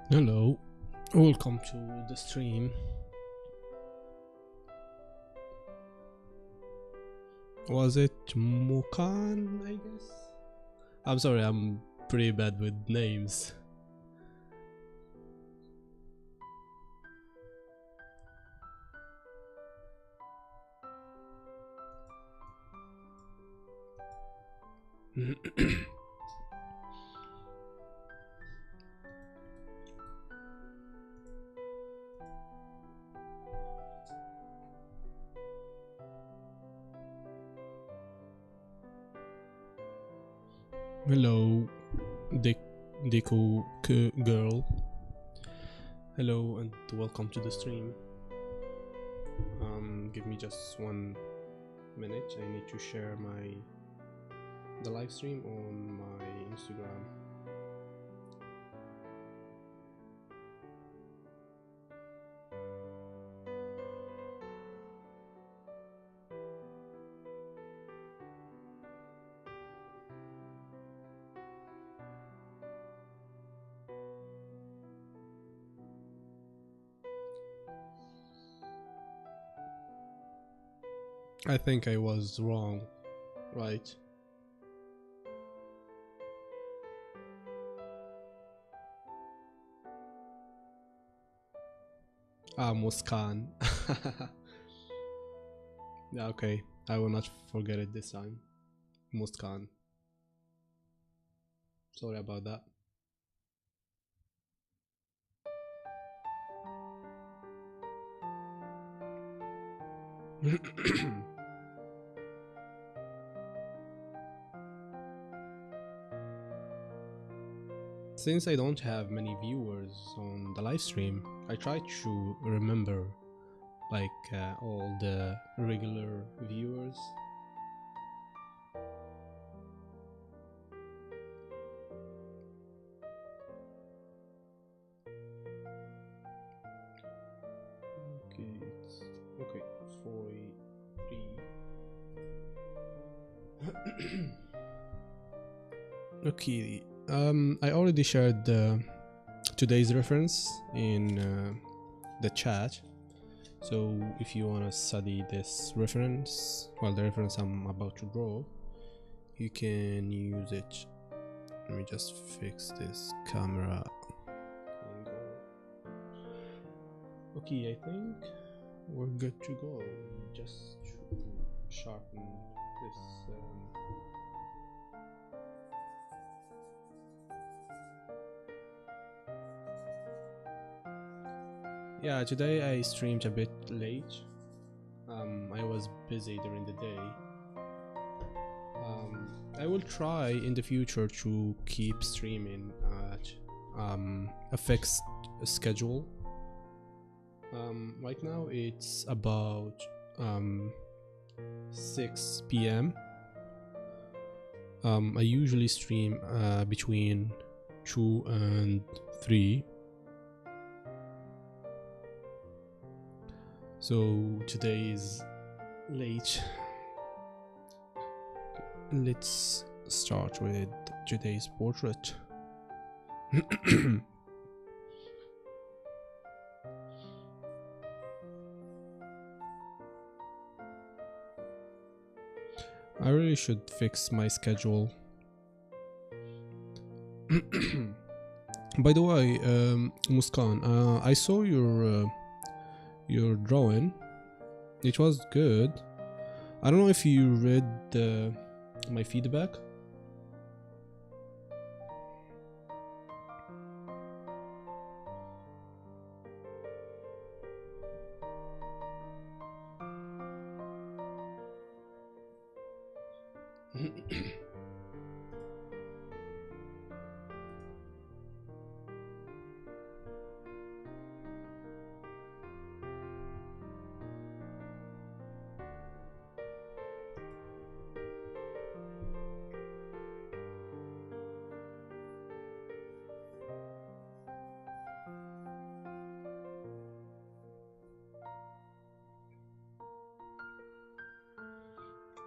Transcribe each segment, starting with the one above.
Hello, welcome to the stream. Was it Mukan, I guess? I'm sorry, I'm pretty bad with names. Hello, Deco girl. Hello and welcome to the stream. Give me just 1 minute. I need to share the live stream on my Instagram. I think I was wrong, right? Muskan. Yeah, okay. I will not forget it this time. Muskan. Sorry about that. Since I don't have many viewers on the live stream, I try to remember all the regular viewers. Okay, it's okay, 43. Okay, I already shared today's reference in the chat. So if you want to study this reference, well, the reference I'm about to draw, you can use it. Let me just fix this camera angle. Okay, I think we're good to go. Just to sharpen this. Yeah, today I streamed a bit late. I was busy during the day. I will try in the future to keep streaming at a fixed schedule. Right now it's about 6 p.m. I usually stream between 2 and 3. So today is late. Let's start with today's portrait. I really should fix my schedule. By the way, Muskan, I saw your drawing. It was good. I don't know if you read my feedback.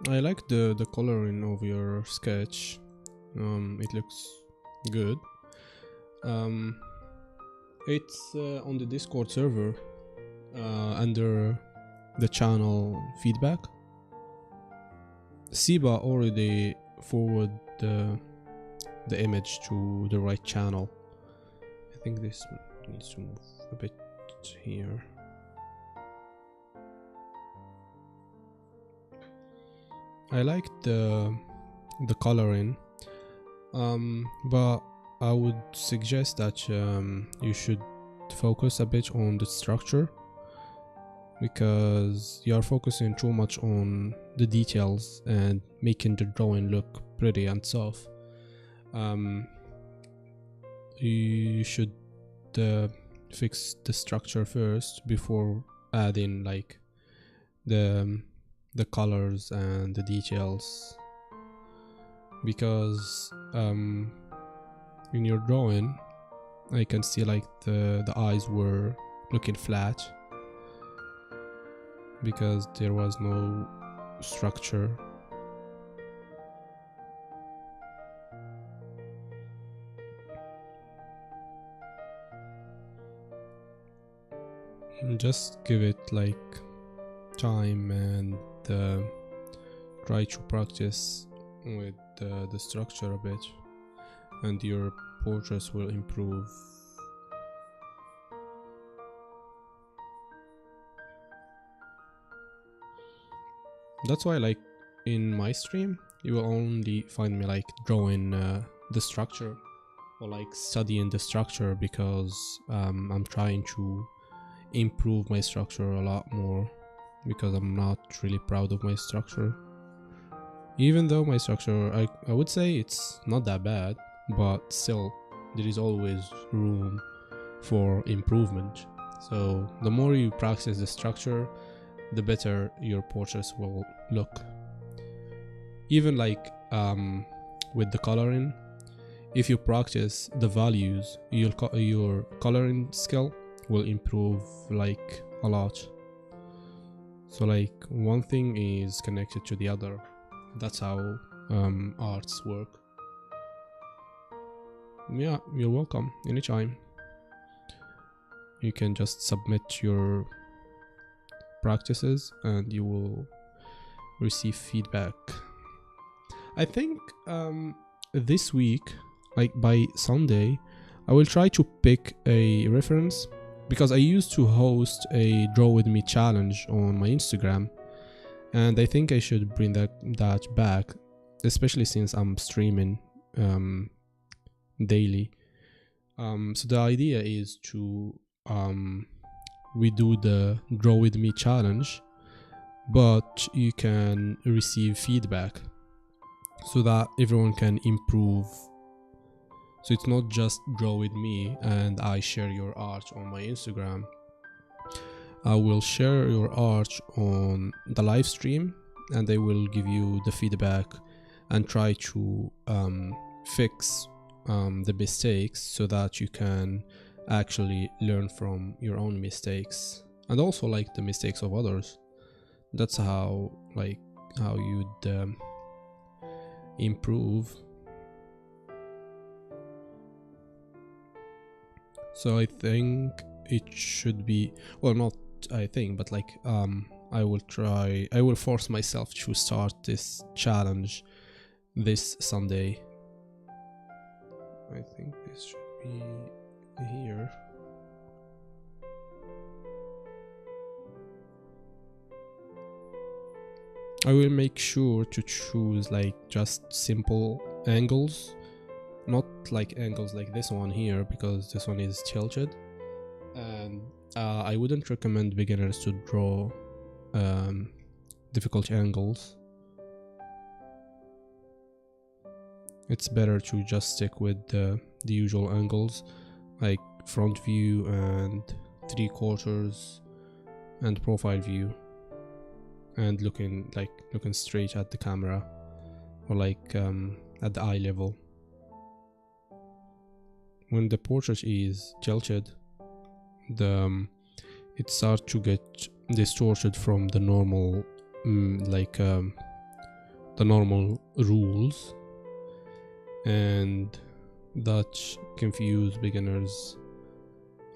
I like the coloring of your sketch. It looks good. It's on the Discord server under the channel feedback. Siba already forwarded the image to the right channel. I think this needs to move a bit here. I like the coloring, but I would suggest that you should focus a bit on the structure, because you are focusing too much on the details and making the drawing look pretty and soft. You should fix the structure first before adding like the colors and the details, because in your drawing I can see like the eyes were looking flat because there was no structure. Just give it like time and try to practice with the structure a bit, and your portraits will improve. That's why like in my stream you will only find me like drawing the structure or like studying the structure, because I'm trying to improve my structure a lot more, because I'm not really proud of my structure. Even though my structure, I would say it's not that bad, but still there is always room for improvement. So the more you practice the structure, the better your portraits will look. Even like with the coloring, if you practice the values, your coloring skill will improve like a lot. So like one thing is connected to the other. That's how arts work. Yeah, you're welcome anytime. You can just submit your practices and you will receive feedback. I think this week, like by Sunday, I will try to pick a reference, because I used to host a draw with me challenge on my Instagram, and I think I should bring that back, especially since I'm streaming daily. So the idea is to we do the draw with me challenge, but you can receive feedback so that everyone can improve. So it's not just draw with me and I share your art on my Instagram. I will share your art on the live stream, and I will give you the feedback and try to fix the mistakes so that you can actually learn from your own mistakes and also like the mistakes of others. That's how you'd improve. So I think it should be, well, not I think, but like I will force myself to start this challenge this Sunday. I think this should be here. I will make sure to choose like just simple angles, not like angles like this one here, because this one is tilted, and I wouldn't recommend beginners to draw difficult angles. It's better to just stick with the usual angles, like front view and 3/4 and profile view, and looking straight at the camera, or like at the eye level. When the portrait is tilted, it starts to get distorted from the normal the normal rules, and that confuse beginners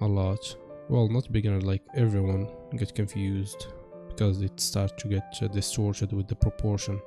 a lot. Well, not beginner, like everyone get confused because it starts to get distorted with the proportion.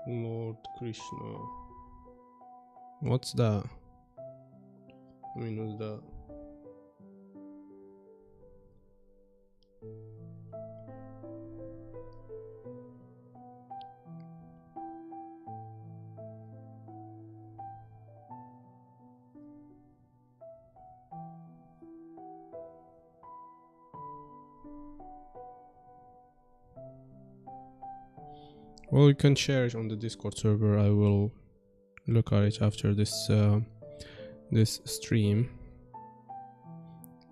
Lord Krishna. What's that? I mean, what's that? Well, you can share it on the Discord server. I will look at it after this this stream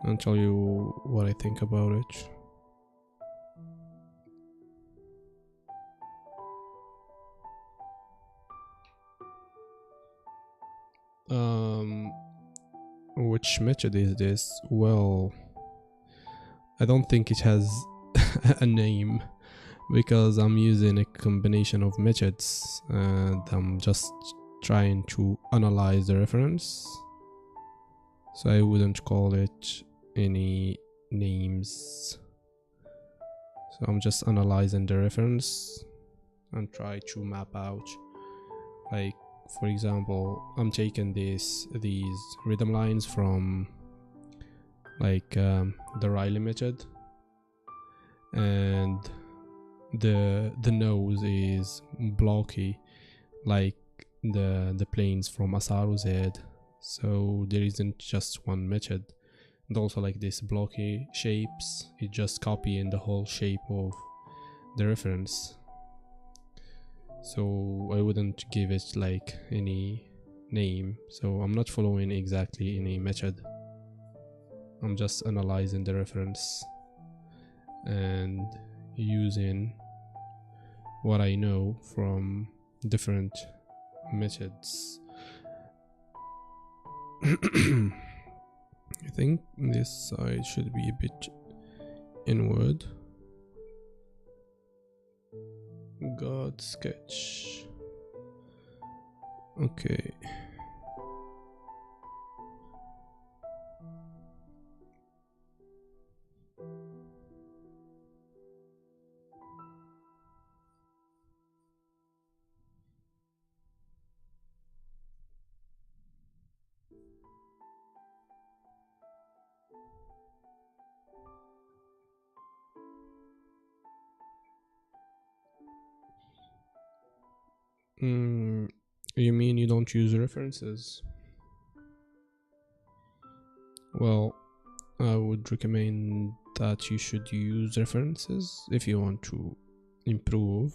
and tell you what I think about it. Which method is this? Well, I don't think it has a name because I'm using a combination of methods and I'm just trying to analyze the reference, so I wouldn't call it any names. So I'm just analyzing the reference and try to map out, like, for example, I'm taking these rhythm lines from like the Riley method, and the nose is blocky like the planes from Asaru's head, so there isn't just one method. And also, like, this blocky shapes, it just copying the whole shape of the reference, so I wouldn't give it like any name. So I'm not following exactly any method, I'm just analyzing the reference and using what I know from different methods. I think this side should be a bit inward. God sketch. Okay. You mean you don't use references? Well, I would recommend that you should use references if you want to improve.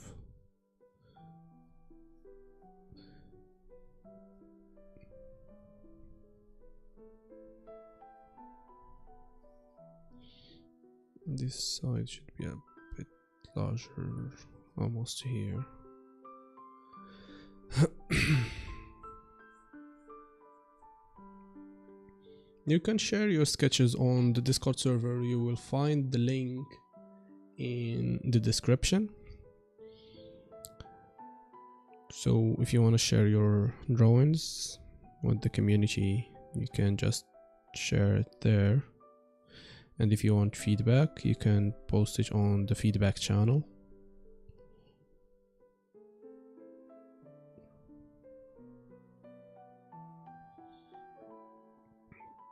This side should be a bit larger, almost here. You can share your sketches on the Discord server. You will find the link in the description. So if you want to share your drawings with the community, you can just share it there. And if you want feedback, you can post it on the feedback channel.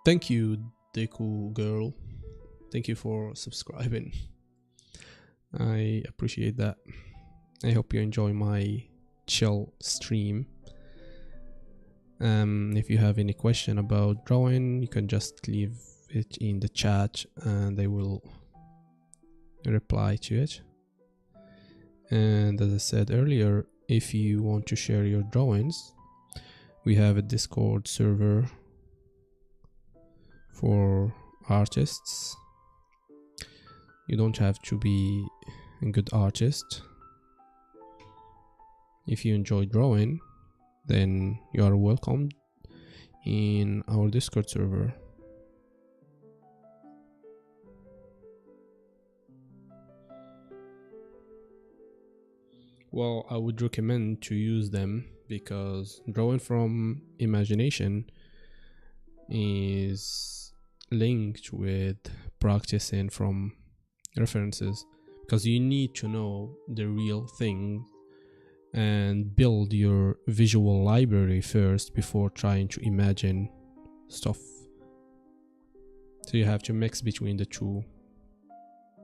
Thank you, Deku girl. Thank you for subscribing. I appreciate that. I hope you enjoy my chill stream. If you have any question about drawing, you can just leave it in the chat and I will reply to it. And as I said earlier, if you want to share your drawings, we have a Discord server for artists. You don't have to be a good artist. If you enjoy drawing, then you are welcome in our Discord server. Well, I would recommend to use them because drawing from imagination is linked with practicing from references, because you need to know the real thing and build your visual library first before trying to imagine stuff. So you have to mix between the two.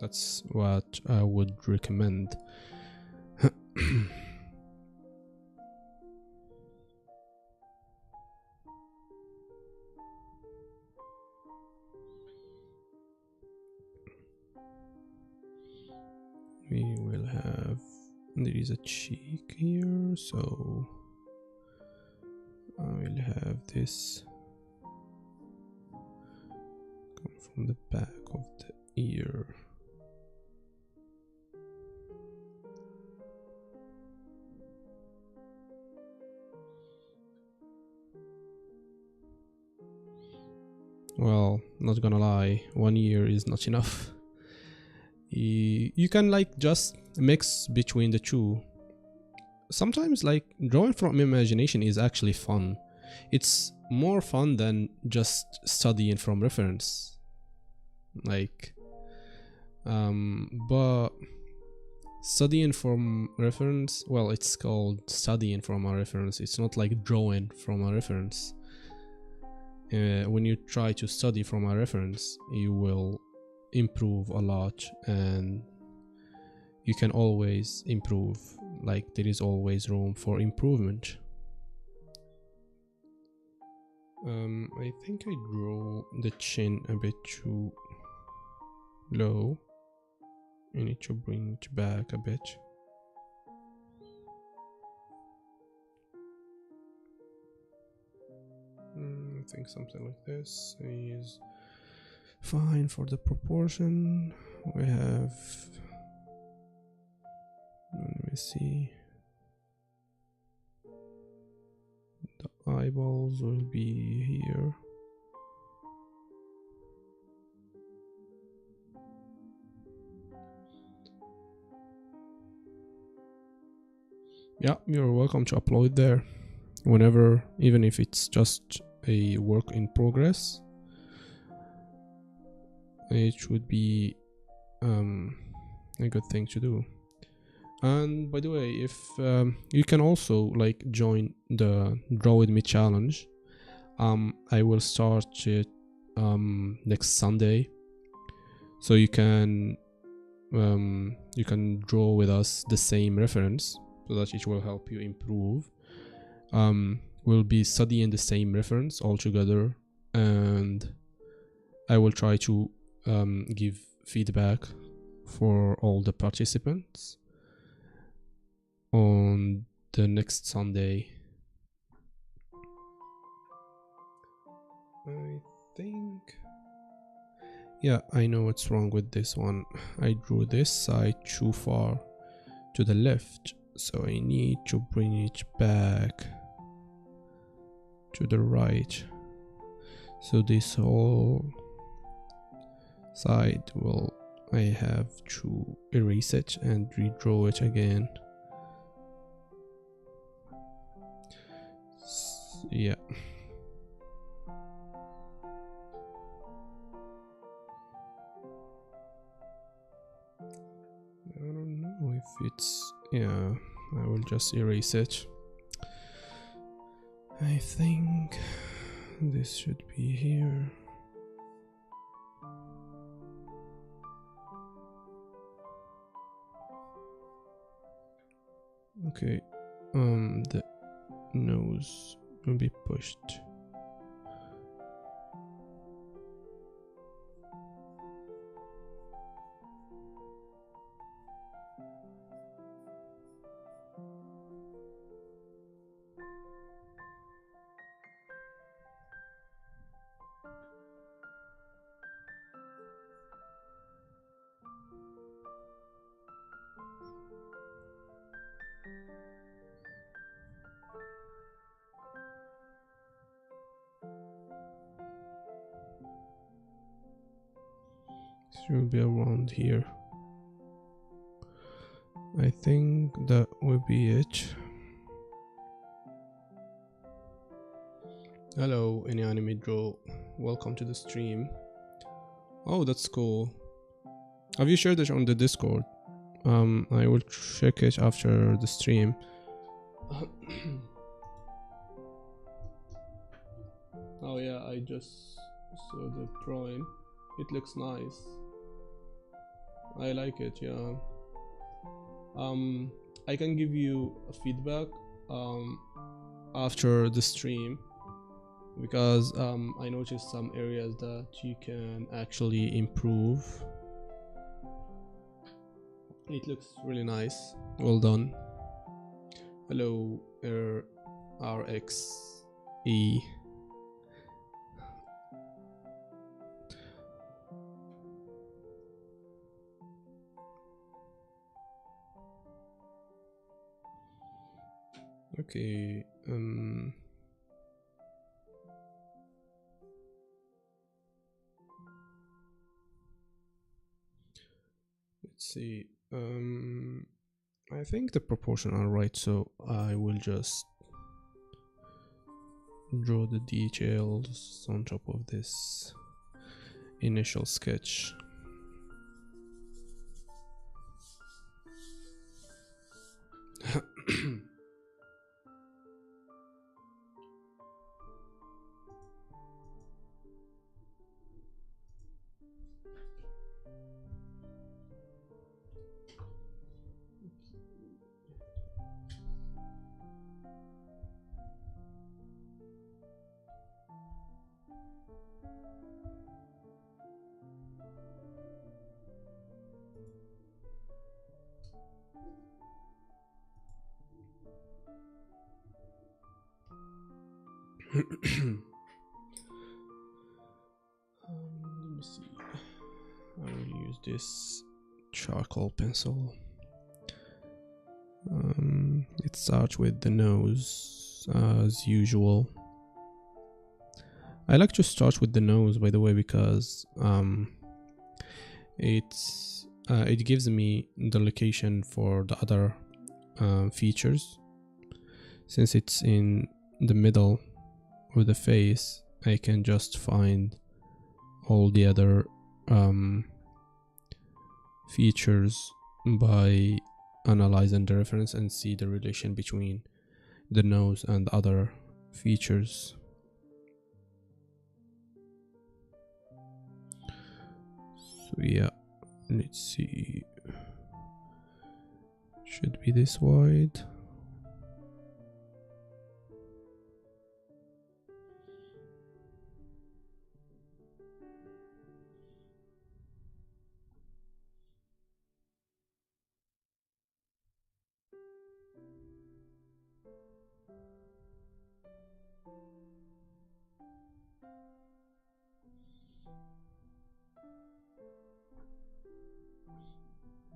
That's what I would recommend. We will have, there is a cheek here, so I will have this come from the back of the ear. Well, not gonna lie, 1 year is not enough. You can like just mix between the two. Sometimes like drawing from imagination is actually fun. It's more fun than just studying from reference. Like but studying from reference, well, it's called studying from a reference. It's not like drawing from a reference. When you try to study from a reference, you will improve a lot and you can always improve. Like there is always room for improvement. I think I drew the chin a bit too low. I need to bring it back a bit. I think something like this is fine for the proportion. We have, let me see, the eyeballs will be here. Yeah, you're welcome to upload there whenever, even if it's just a work in progress. It should be a good thing to do. And by the way, if you can also like join the Draw With Me challenge. I will start it next Sunday, so you can draw with us the same reference. so that it will help you improve. We'll be studying the same reference all together, and I will try to give feedback for all the participants on the next Sunday. I think, yeah, I know what's wrong with this one. I drew this side too far to the left, so I need to bring it back to the right. So this whole side will, I have to erase it and redraw it again. Yeah. I don't know if it's, yeah, I will just erase it. I think this should be here. Okay, the nose will be pushed. Should be around here. I think that will be it. Hello, any anime draw. Welcome to the stream. Oh, that's cool. Have you shared it on the Discord? I will check it after the stream. Oh yeah, I just saw the drawing. It looks nice. I like it, yeah. I can give you a feedback after the stream, because I noticed some areas that you can actually improve. It looks really nice. Well done. Hello, RXE. Okay, let's see. I think the proportion are right, so I will just draw the details on top of this initial sketch. Let me see. I will use this charcoal pencil. Let's start with the nose as usual. I like to start with the nose, by the way, because it gives me the location for the other features. Since it's in the middle of the face, I can just find all the other features by analyzing the reference and see the relation between the nose and other features. So yeah, let's see, should be this wide.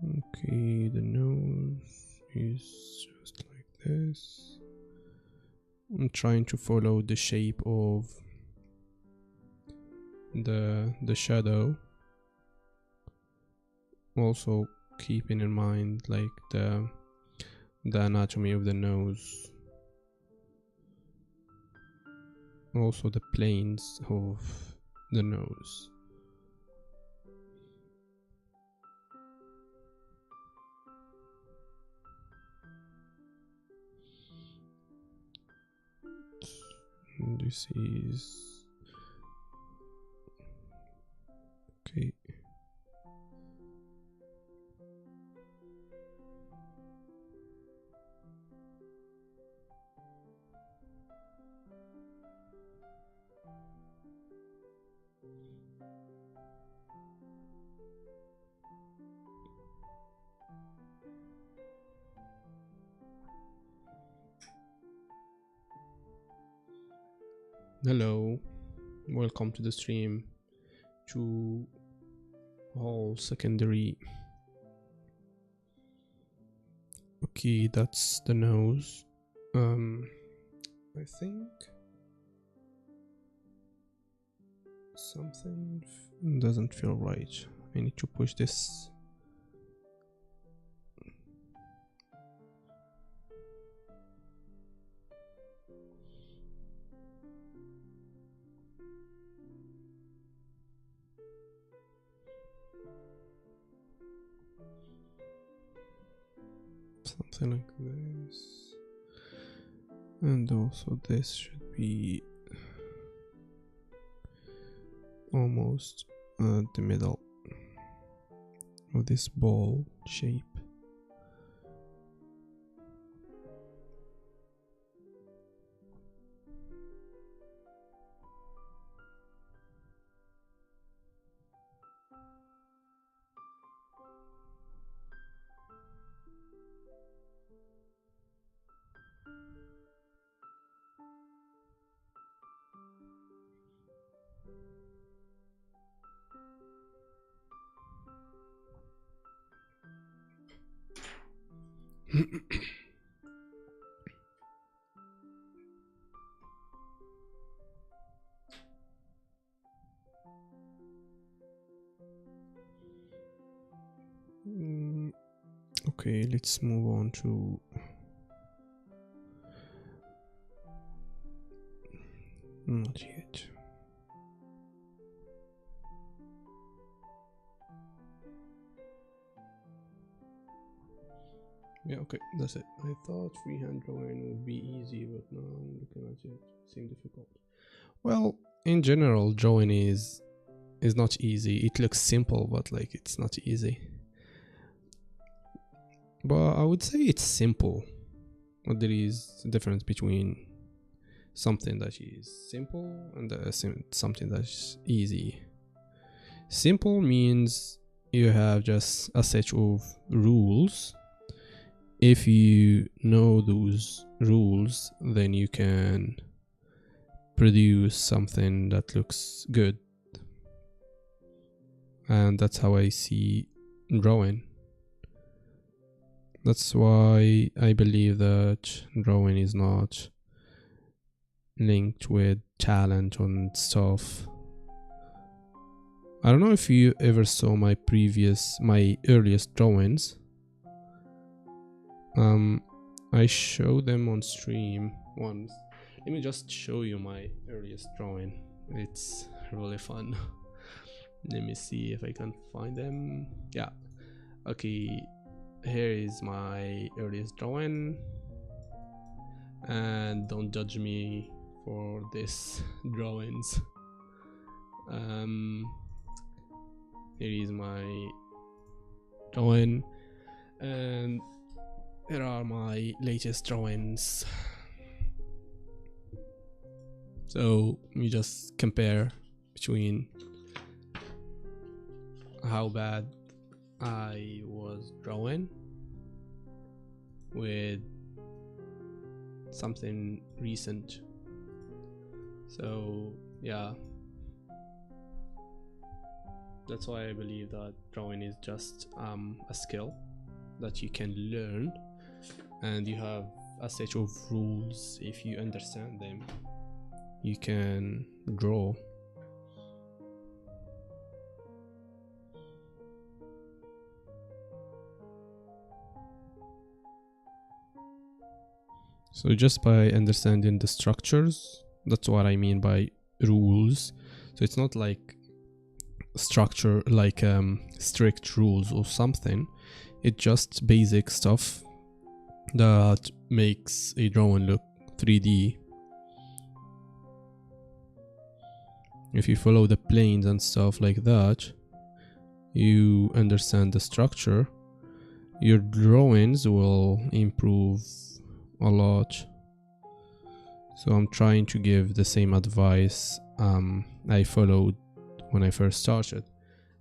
Okay, the nose is just like this. I'm trying to follow the shape of the shadow, also keeping in mind like the anatomy of the nose, also the planes of the nose. This is okay. Hello, welcome to the stream to all secondary. Okay, that's the nose. I think something doesn't feel right. I need to push this. Something like this. And also this should be almost the middle of this ball shape. Okay, let's move on to not yet. Yeah, okay, that's it. I thought freehand drawing would be easy, but now I'm looking at it, it seems difficult. Well, in general, drawing is not easy. It looks simple, but like it's not easy. But I would say it's simple. But there is a difference between something that is simple and something that's easy. Simple means you have just a set of rules. If you know those rules, then you can produce something that looks good. And that's how I see drawing. That's why I believe that drawing is not linked with talent and stuff. I don't know if you ever saw my earliest drawings. I showed them on stream once. Let me just show you my earliest drawing. It's really fun. Let me see if I can find them. Yeah. Okay. Here is my earliest drawing. And don't judge me for this drawings. Here is my drawing. And here are my latest drawings. So you just compare between how bad I was drawing with something recent. So yeah, That's why I believe that drawing is just a skill that you can learn, and you have a set of rules. If you understand them, you can draw. So just by understanding the structures, that's what I mean by rules. So it's not like structure, like strict rules or something. It's just basic stuff that makes a drawing look 3D. If you follow the planes and stuff like that, you understand the structure, your drawings will improve a lot. So I'm trying to give the same advice I followed when I first started.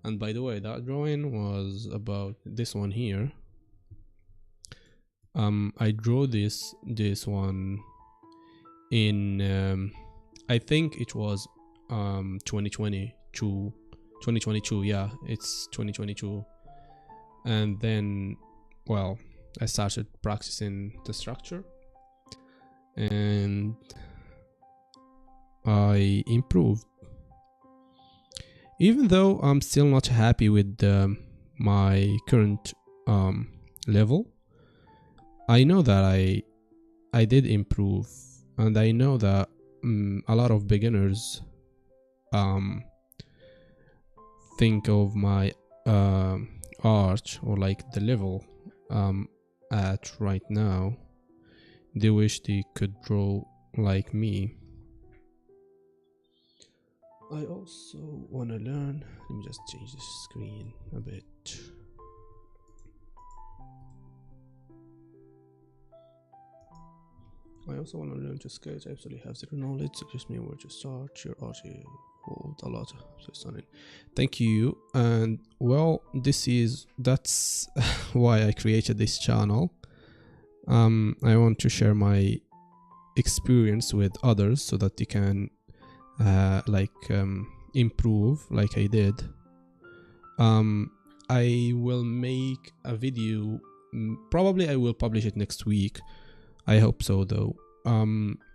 And by the way, that drawing was about this one here. I drew this one in I think it was 2022. Yeah, it's 2022. And then, well, I started practicing the structure and I improved. Even though I'm still not happy with my current level, I know that I did improve, and I know that a lot of beginners think of my art, or like the level at right now, they wish they could draw like me. I also want to learn. Let me just change the screen a bit. I also want to learn to sketch. I absolutely have zero knowledge. Suggest me where to start. Your art hold a lot. So stunning. Thank you. And well, that's why I created this channel. I want to share my experience with others so that they can improve like I did. I will make a video, probably I will publish it next week. I hope so though.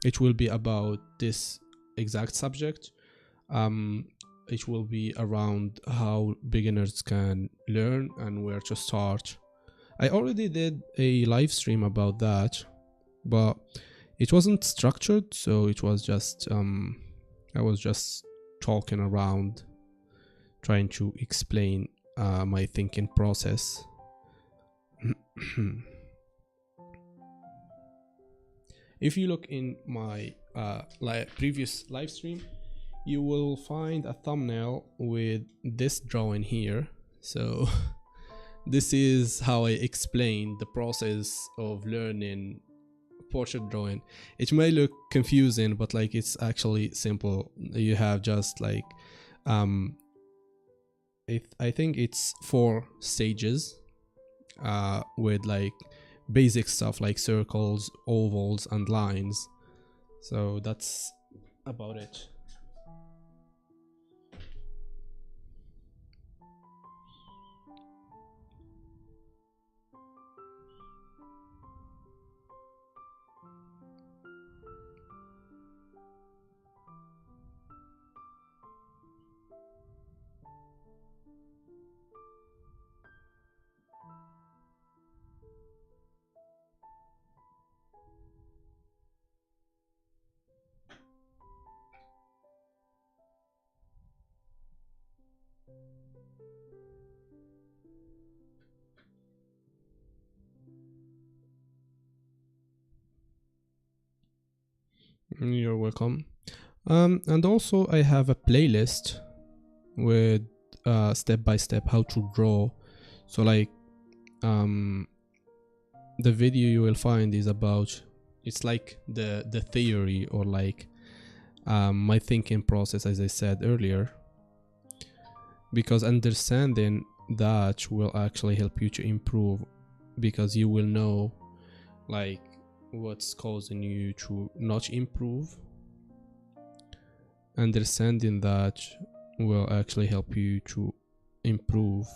It will be about this exact subject. It will be around how beginners can learn and where to start. I already did a live stream about that, but it wasn't structured, so it was just I was just talking around, trying to explain my thinking process. If you look in my previous live stream, you will find a thumbnail with this drawing here. So this is how I explain the process of learning portrait drawing. It may look confusing, but like it's actually simple. You have just like I think it's 4 stages with like basic stuff like circles, ovals, and lines. So that's about it. You're welcome. And also I have a playlist with step by step how to draw. So like the video you will find is about, it's like the theory, or like my thinking process, as I said earlier, because understanding that will actually help you to improve, because you will know like what's causing you to not improve. Understanding that will actually help you to improve.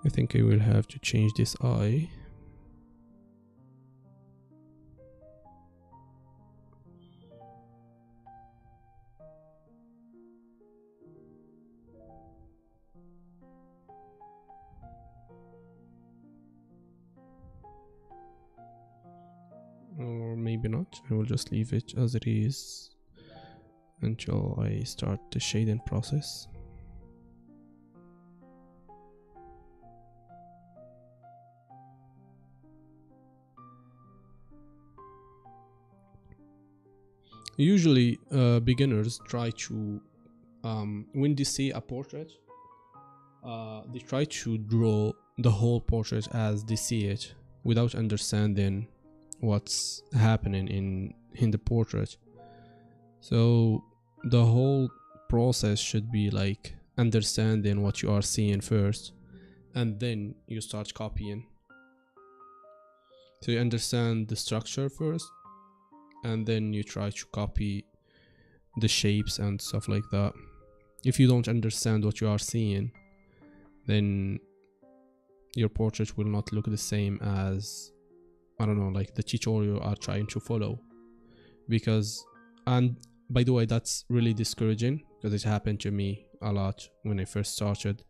I think I will have to change this eye. Or maybe not. I will just leave it as it is until I start the shading process. Usually beginners try to when they see a portrait, they try to draw the whole portrait as they see it without understanding what's happening in the portrait. So the whole process should be like understanding what you are seeing first, and then you start copying. So you understand the structure first, and then you try to copy the shapes and stuff like that. If you don't understand what you are seeing, then your portrait will not look the same as, I don't know, like the tutorial you are trying to follow. Because, and by the way, that's really discouraging because it happened to me a lot when I first started.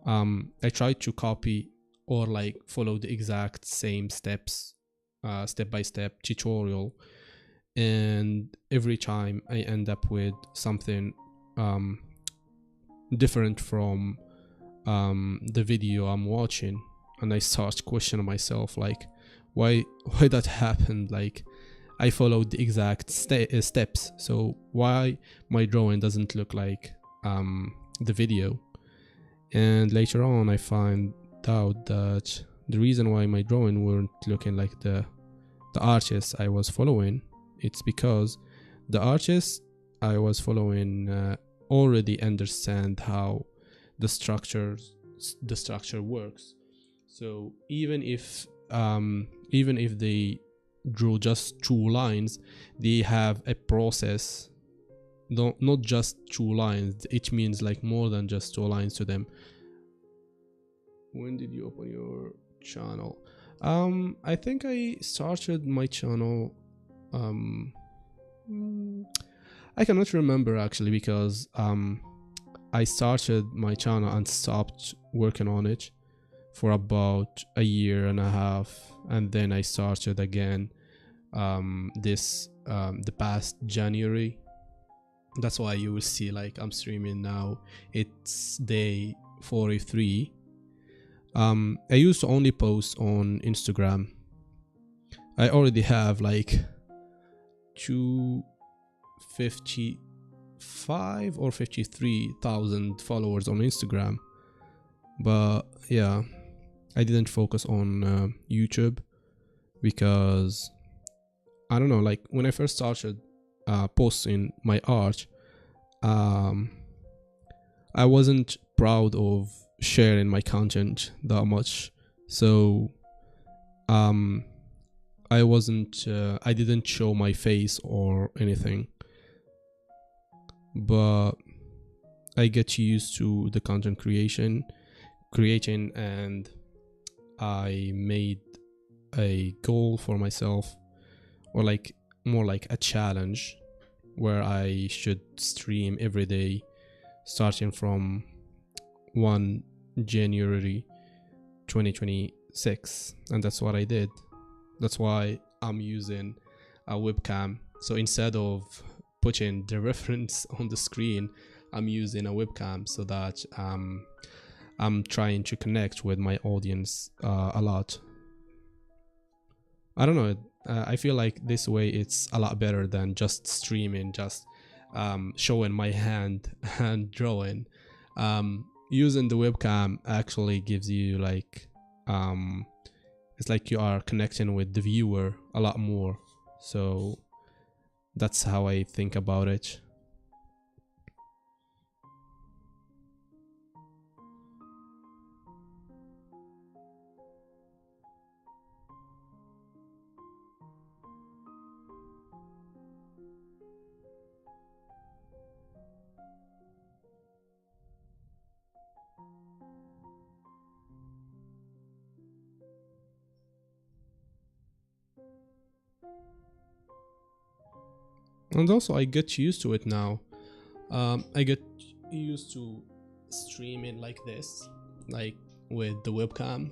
I tried to copy or like follow the exact same steps, step-by-step tutorial, and every time I end up with something different from the video I'm watching, and I start questioning myself, like why that happened. Like I followed the exact steps, so why my drawing doesn't look like the video? And later on I find out that the reason why my drawing weren't looking like the artist I was following, it's because the artist I was following already understand how the structure works. So even if they drew just 2 lines, they have a process. Not just 2 lines, it means like more than just 2 lines to them. When did you open your channel? I think I started my channel, I cannot remember actually, because I started my channel and stopped working on it for about a year and a half, and then I started again the past January. That's why you will see like I'm streaming now. It's day 43. I used to only post on Instagram. I already have like 255 or 53,000 followers on Instagram, but yeah, I didn't focus on YouTube because I don't know, like when I first started posting my art, I wasn't proud of sharing my content that much, so I didn't show my face or anything, but I get used to the content creating, and I made a goal for myself, or like more like a challenge, where I should stream every day starting from 1 January 2026, and that's what I did. That's why I'm using a webcam. So instead of putting the reference on the screen, I'm using a webcam so that I'm trying to connect with my audience a lot. I don't know, I feel like this way it's a lot better than just streaming, just showing my hand and drawing. Using the webcam actually gives you like it's like you are connecting with the viewer a lot more. So that's how I think about it. And also I get used to it now. I get used to streaming like this, like with the webcam.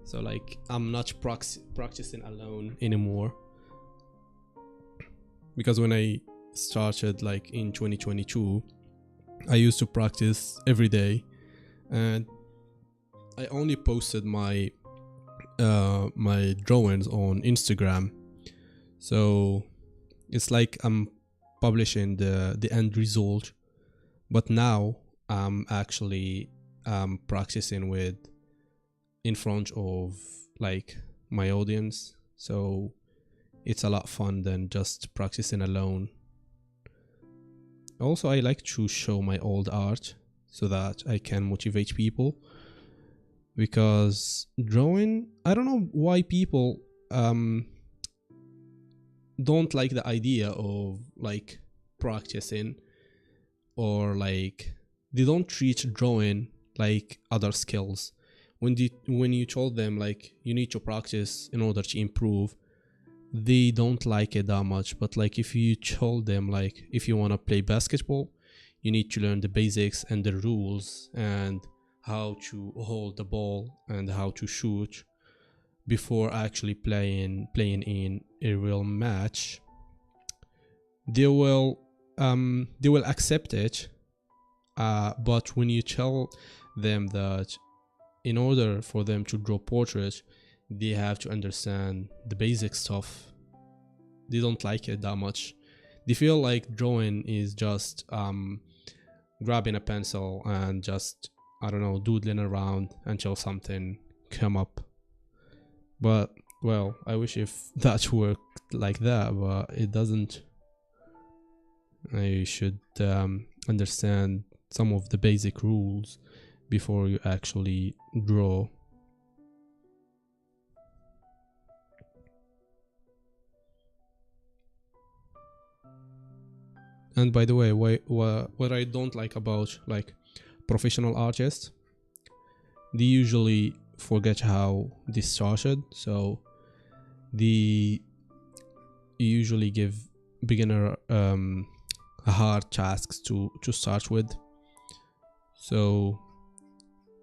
So like I'm not practicing alone anymore, because when I started like in 2022, I used to practice every day, and I only posted my my drawings on Instagram. So it's like I'm publishing the end result, but now I'm actually practicing with in front of like my audience, so it's a lot fun than just practicing alone. Also, I like to show my old art so that I can motivate people, because drawing, I don't know why people don't like the idea of like practicing, or like they don't treat drawing like other skills. When you told them like you need to practice in order to improve, they don't like it that much. But like if you told them like if you want to play basketball, you need to learn the basics and the rules and how to hold the ball and how to shoot before actually playing in a real match, they will accept it. But when you tell them that in order for them to draw portraits, they have to understand the basic stuff, they don't like it that much. They feel like drawing is just grabbing a pencil and just, I don't know, doodling around until something come up. But well, I wish if that worked like that, but it doesn't. I should understand some of the basic rules before you actually draw. And by the way, what I don't like about like professional artists, they usually forget how they started. So they usually give beginner hard tasks to start with. So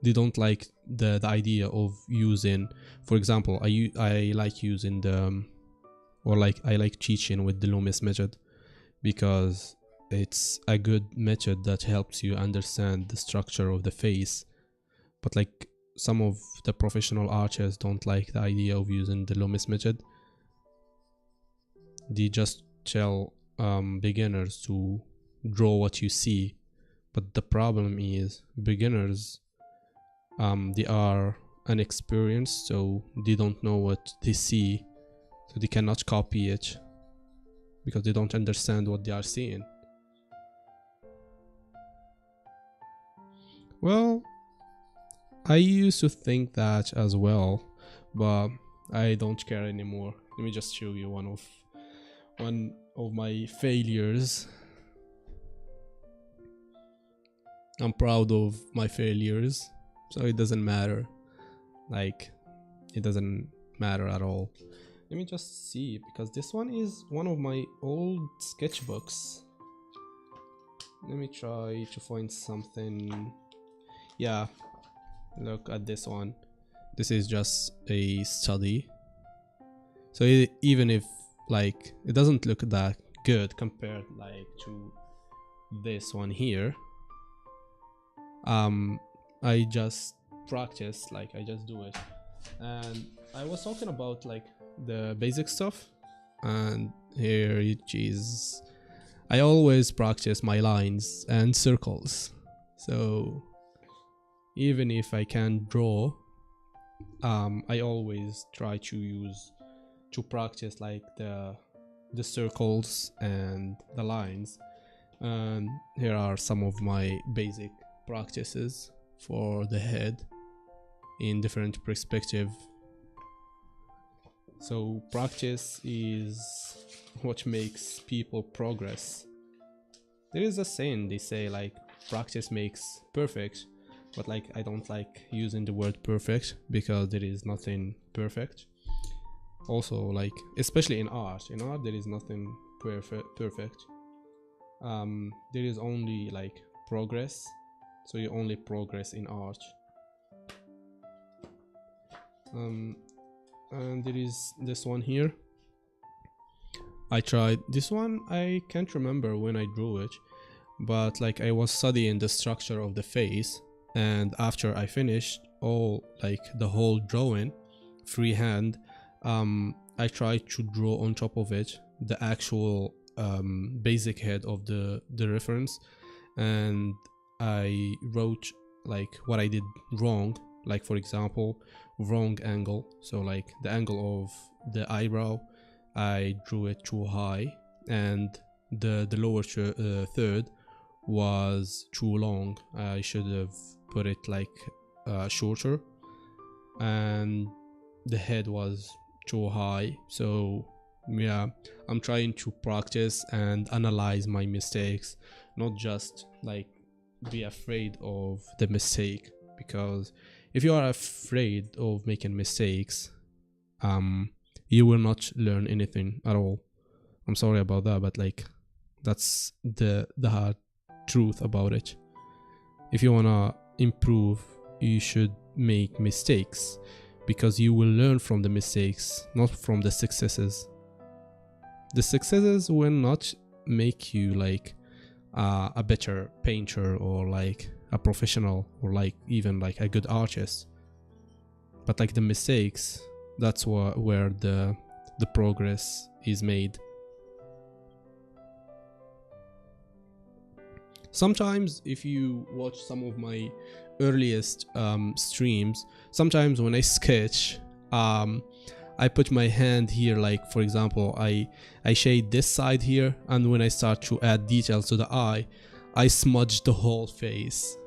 they don't like the idea of using, for example, I like using the or like I like teaching with the loomis method, because it's a good method that helps you understand the structure of the face. But like some of the professional artists don't like the idea of using the loomis method. They just tell beginners to draw what you see, but the problem is beginners, they are inexperienced, so they don't know what they see, so they cannot copy it because they don't understand what they are seeing. Well, I used to think that as well, but I don't care anymore. Let me just show you one of my failures. I'm proud of my failures, so it doesn't matter. Like, it doesn't matter at all. Let me just see, because this one is one of my old sketchbooks. Let me try to find something. Yeah, look at this one. This is just a study. So even if like it doesn't look that good compared like to this one here, I just practice, like I just do it. And I was talking about like the basic stuff, and here it is. I always practice my lines and circles, so even if I can't draw, I always try to practice like the circles and the lines. And here are some of my basic practices for the head in different perspective. So practice is what makes people progress. There is a saying, they say like practice makes perfect, but like I don't like using the word perfect because there is nothing perfect. Also, like, especially in art, there is nothing perfect. There is only like progress, so you only progress in art. And there is this one here. I tried this one. I can't remember when I drew it, but like I was studying the structure of the face, and after I finished the whole drawing freehand, I tried to draw on top of it the actual basic head of the reference, and I wrote like what I did wrong, like for example wrong angle. So like the angle of the eyebrow, I drew it too high, and the lower third was too long. I should have put it like shorter, and the head was too high. So yeah, I'm trying to practice and analyze my mistakes, not just like be afraid of the mistake, because if you are afraid of making mistakes, you will not learn anything at all. I'm sorry about that, but like that's the hard truth about it. If you wanna improve, you should make mistakes, because you will learn from the mistakes, not from the successes. The successes will not make you like a better painter, or like a professional, or like even like a good artist. But like the mistakes, that's where the progress is made. Sometimes if you watch some of my earliest streams, sometimes when I sketch, I put my hand here, like for example I shade this side here, and when I start to add details to the eye, I smudge the whole face.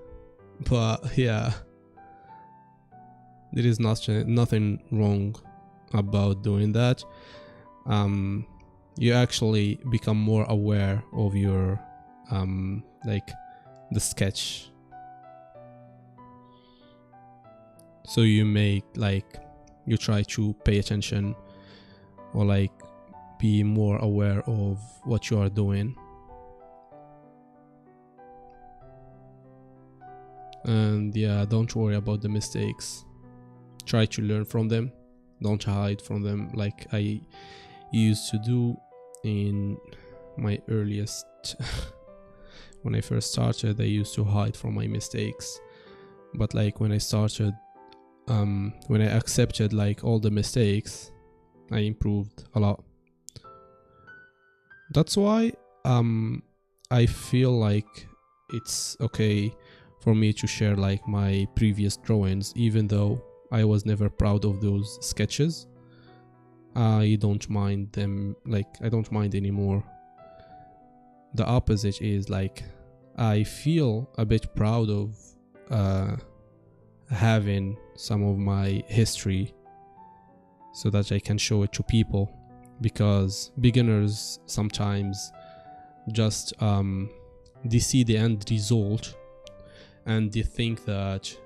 But yeah, there is nothing wrong about doing that. You actually become more aware of your like the sketch, so you make like you try to pay attention, or like be more aware of what you are doing. And yeah, don't worry about the mistakes, try to learn from them, don't hide from them like I used to do in my earliest when I first started. I used to hide from my mistakes, but like when I started, when I accepted like all the mistakes, I improved a lot. That's why I feel like it's okay for me to share like my previous drawings, even though I was never proud of those sketches. I don't mind them, like I don't mind anymore. The opposite is like I feel a bit proud of having some of my history, so that I can show it to people, because beginners sometimes just they see the end result and they think that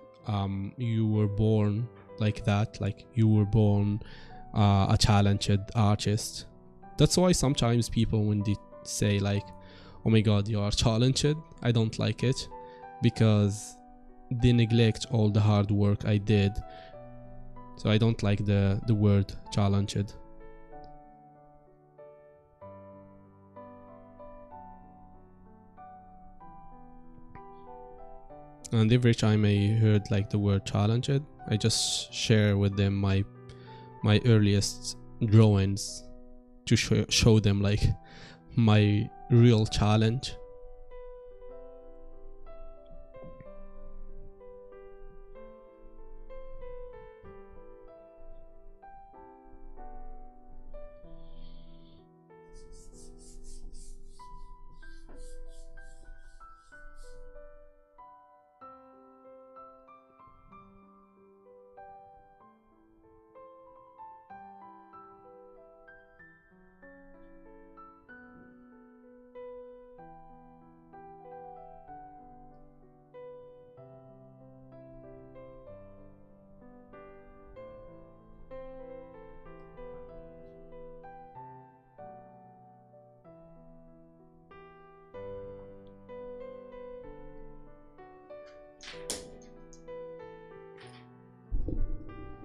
you were born like that, like you were born a talented artist. That's why sometimes people, when they say like, oh my god, you are talented, I don't like it, because they neglect all the hard work I did. So I don't like the word talented. And every time I heard like the word talented, I just share with them my earliest drawings to show them like my real talent.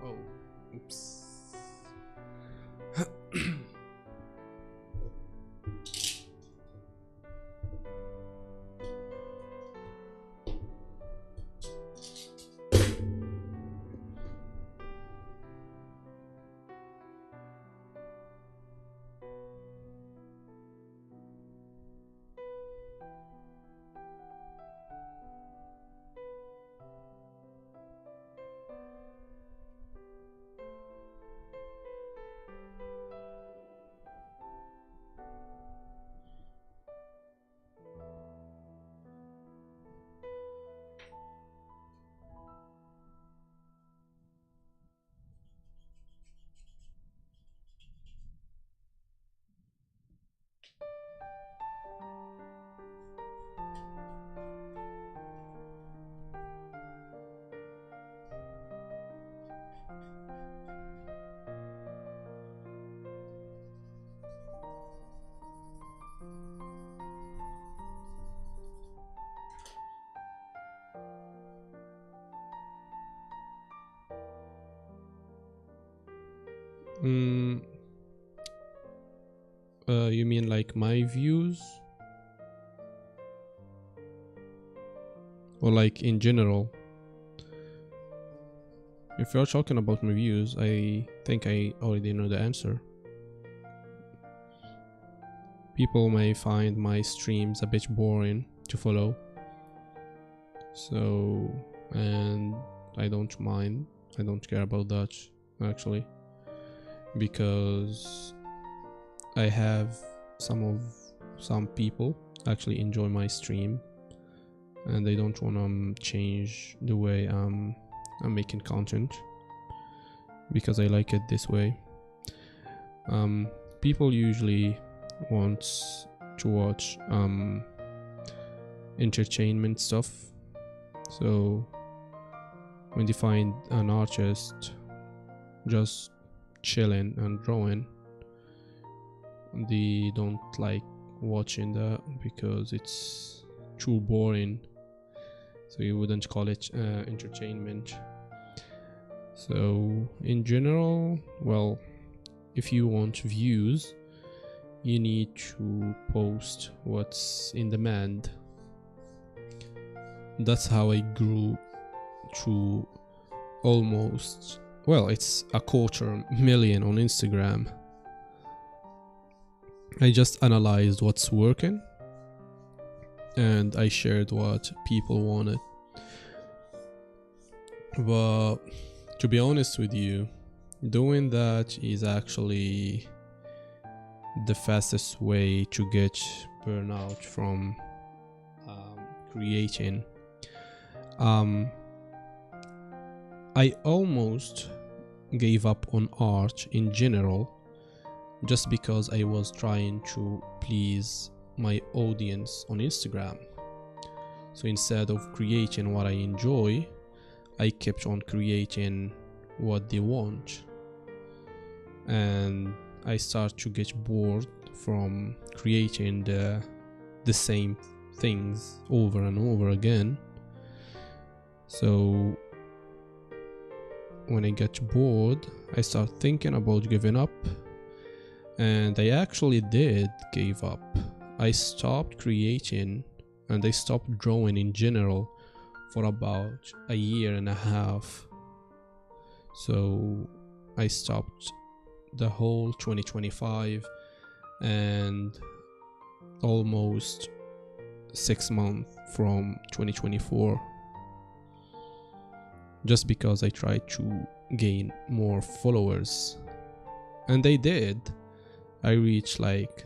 Oh, oops. You mean like my views? Or like in general? If you're talking about my views, I think I already know the answer. People may find my streams a bit boring to follow. So, and I don't mind. I don't care about that, actually. Because I have some people actually enjoy my stream, and they don't want to change the way I'm making content, because I like it this way. People usually want to watch entertainment stuff, so when they find an artist just chilling and drawing, they don't like watching that because it's too boring, so you wouldn't call it entertainment. So in general, well, if you want views, you need to post what's in demand. That's how I grew to almost, well, it's 250,000 on Instagram. I just analyzed what's working and I shared what people wanted. But to be honest with you, doing that is actually the fastest way to get burnout from creating. I almost gave up on art in general just because I was trying to please my audience on Instagram. So instead of creating what I enjoy, I kept on creating what they want, and I start to get bored from creating the same things over and over again. So when I get bored, I start thinking about giving up, and I actually did give up. I stopped creating and I stopped drawing in general for about 1.5 years. So I stopped the whole 2025 and almost 6 months from 2024, just because I tried to gain more followers, and I did. I reached like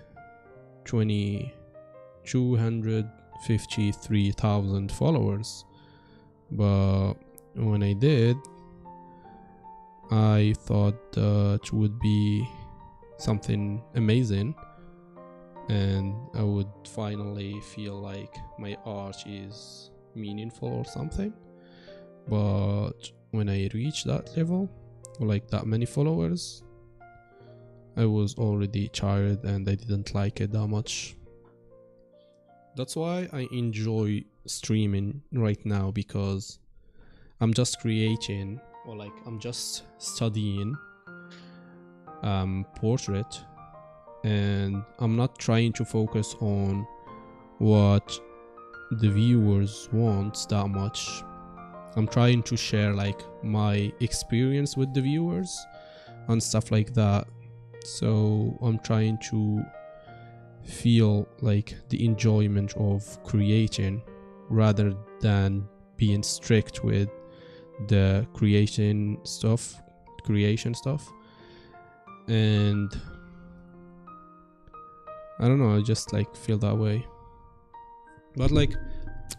253,000 followers, but when I did, I thought that would be something amazing and I would finally feel like my art is meaningful or something. But when I reached that level, like that many followers, I was already tired and I didn't like it that much. That's why I enjoy streaming right now, because I'm just creating, or like I'm just studying portrait, and I'm not trying to focus on what the viewers want that much. I'm trying to share like my experience with the viewers and stuff like that. So I'm trying to feel like the enjoyment of creating rather than being strict with the creation stuff. And I don't know, I just like feel that way. But like,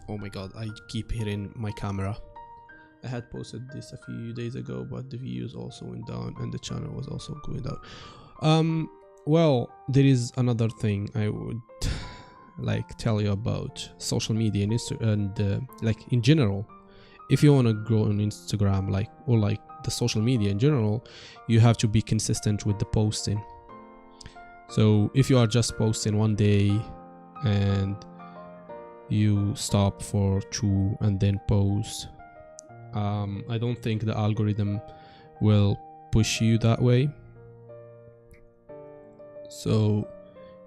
oh my god, I keep hitting my camera. I had posted this a few days ago, but the views also went down and the channel was also going down. Well, there is another thing I would like tell you about social media and like in general. If you want to grow on Instagram, like, or like the social media in general, you have to be consistent with the posting. So if you are just posting one day and you stop for 2 and then post, I don't think the algorithm will push you that way. So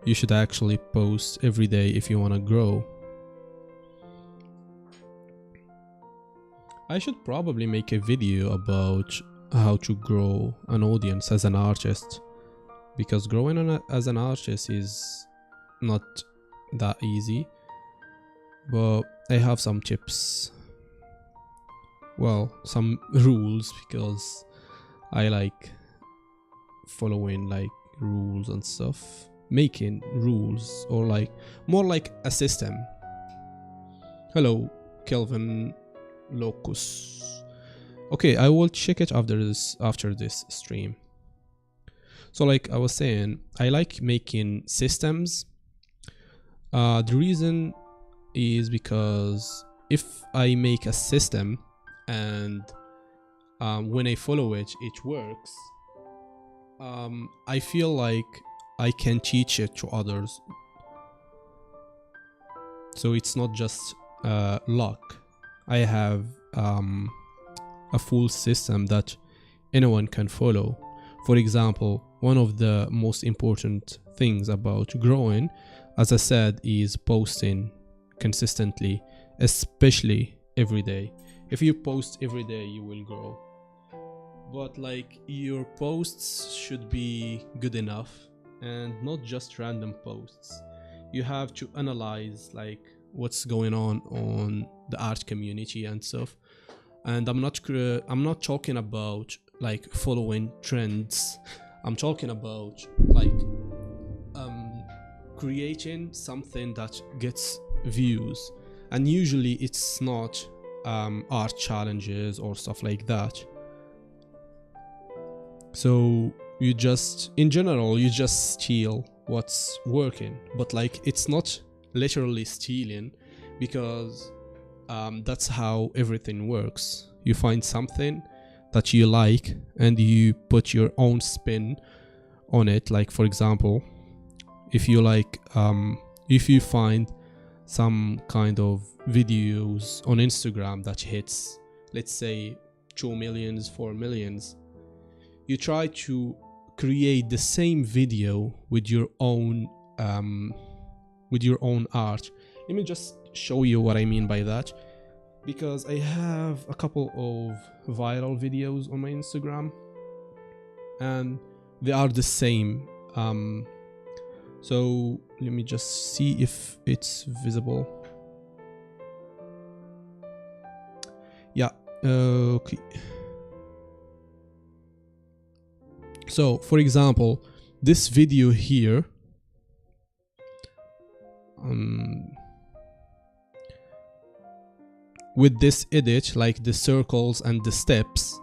you should actually post every day if you want to grow. I should probably make a video about how to grow an audience as an artist, because growing as an artist is not that easy, but I have some tips, well, some rules, because I like following like rules and stuff, making rules, or like more like a system. Hello, Kelvin Locus. Okay, I will check it after this stream. So like I was saying, I like making systems. The reason is because if I make a system and when I follow it, it works, I feel like I can teach it to others. So it's not just luck. I have a full system that anyone can follow. For example, one of the most important things about growing, as I said, is posting consistently, especially every day. If you post every day, you will grow. But like, your posts should be good enough and not just random posts. You have to analyze like what's going on the art community and stuff. And I'm not talking about like following trends. I'm talking about like creating something that gets views, and usually it's not art challenges or stuff like that. So you just, in general, you just steal what's working, but like it's not literally stealing, because that's how everything works. You find something that you like and you put your own spin on it. Like for example, if you like if you find some kind of videos on Instagram that hits, let's say 2 millions, 4 millions, you try to create the same video with your own art. Let me just show you what I mean by that, because I have a couple of viral videos on my Instagram and they are the same. So let me just see if it's visible. Yeah, okay. So for example, this video here, with this edit, like the circles and the steps,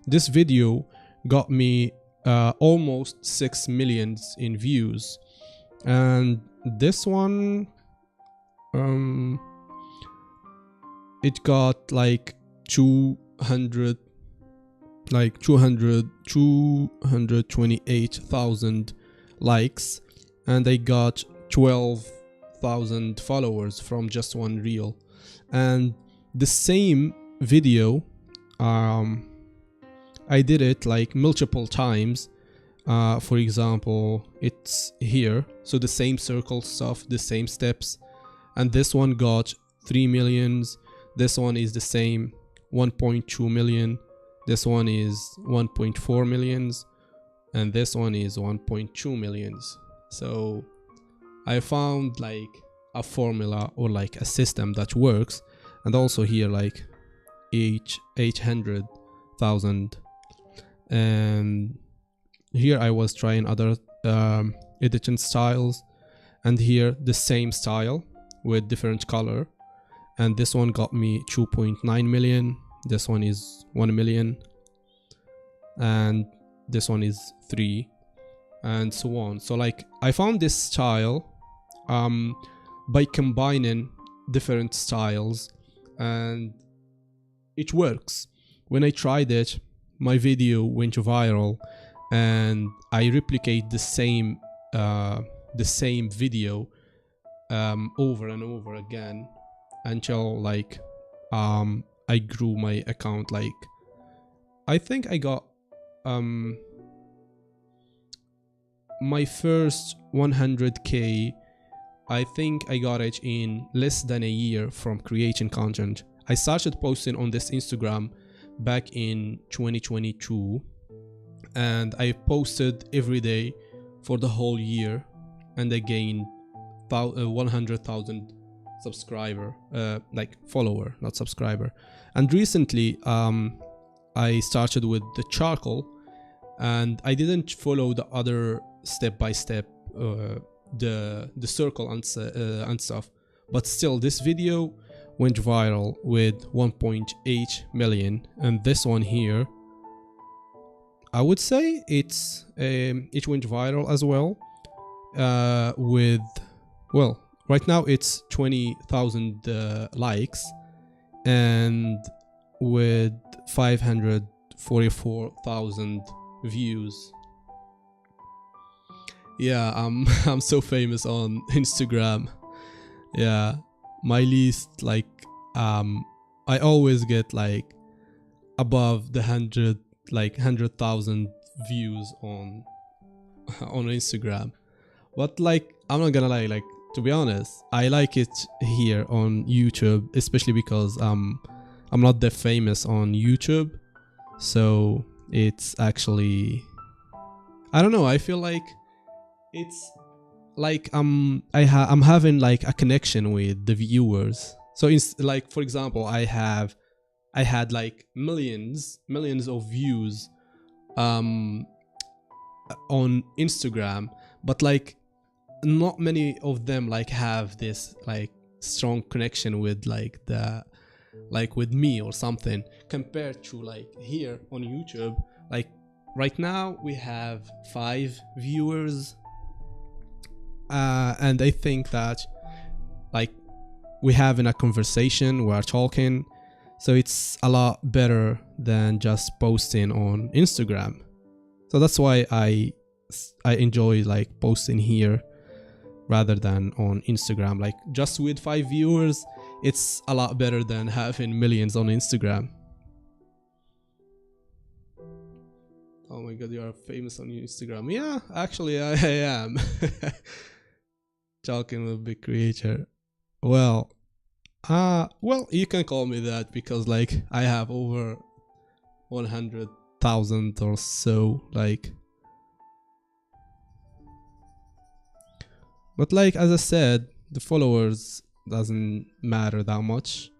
this video got me almost 6 million in views, and this one it got like 228,000 likes, and I got 12,000 followers from just one reel. And the same video, I did it like multiple times. For example, it's here, so the same circle stuff, the same steps, and this one got 3 millions. This one is the same, 1.2 million. This one is 1.4 millions, and this one is 1.2 millions. So I found like a formula or like a system that works. And also here like 800,000. And here I was trying other editing styles, and here the same style with different color, and this one got me 2.9 million. This one is 1 million, and this one is 3, and so on. So like I found this style by combining different styles, and it works. When I tried it, my video went viral, and I replicate the same video over and over again until like I grew my account. Like I think I got my first 100k. I think I got it in less than a year from creating content. I started posting on this Instagram back in 2022, and I posted every day for the whole year, and I gained 100,000 subscriber, like follower, not subscriber. And recently I started with the charcoal, and I didn't follow the other step by step, the circle and stuff, but still this video went viral with 1.8 million. And this one here, I would say it went viral as well, with, well, right now it's 20,000 likes, and with 544,000 views. Yeah, I'm so famous on Instagram. Yeah, my least, like I always get like above the 100,000 views on Instagram. But like I'm not gonna lie, like to be honest, I like it here on YouTube, especially because I'm not that famous on YouTube. So it's actually, I don't know, I feel like it's like I'm having like a connection with the viewers. So it's like, for example, I had like millions of views on Instagram, but like not many of them like have this like strong connection with like with me or something, compared to like here on YouTube. Like right now we have 5 viewers, and I think that like we having a conversation, we're talking, so it's a lot better than just posting on Instagram. So that's why I enjoy like posting here rather than on Instagram. Like just with 5 viewers, it's a lot better than having millions on Instagram. Oh my god, you are famous on Instagram. Yeah, actually I am. Talking with big creator. Well, you can call me that, because like I have over 100,000 or so, like. But like as I said, the followers doesn't matter that much.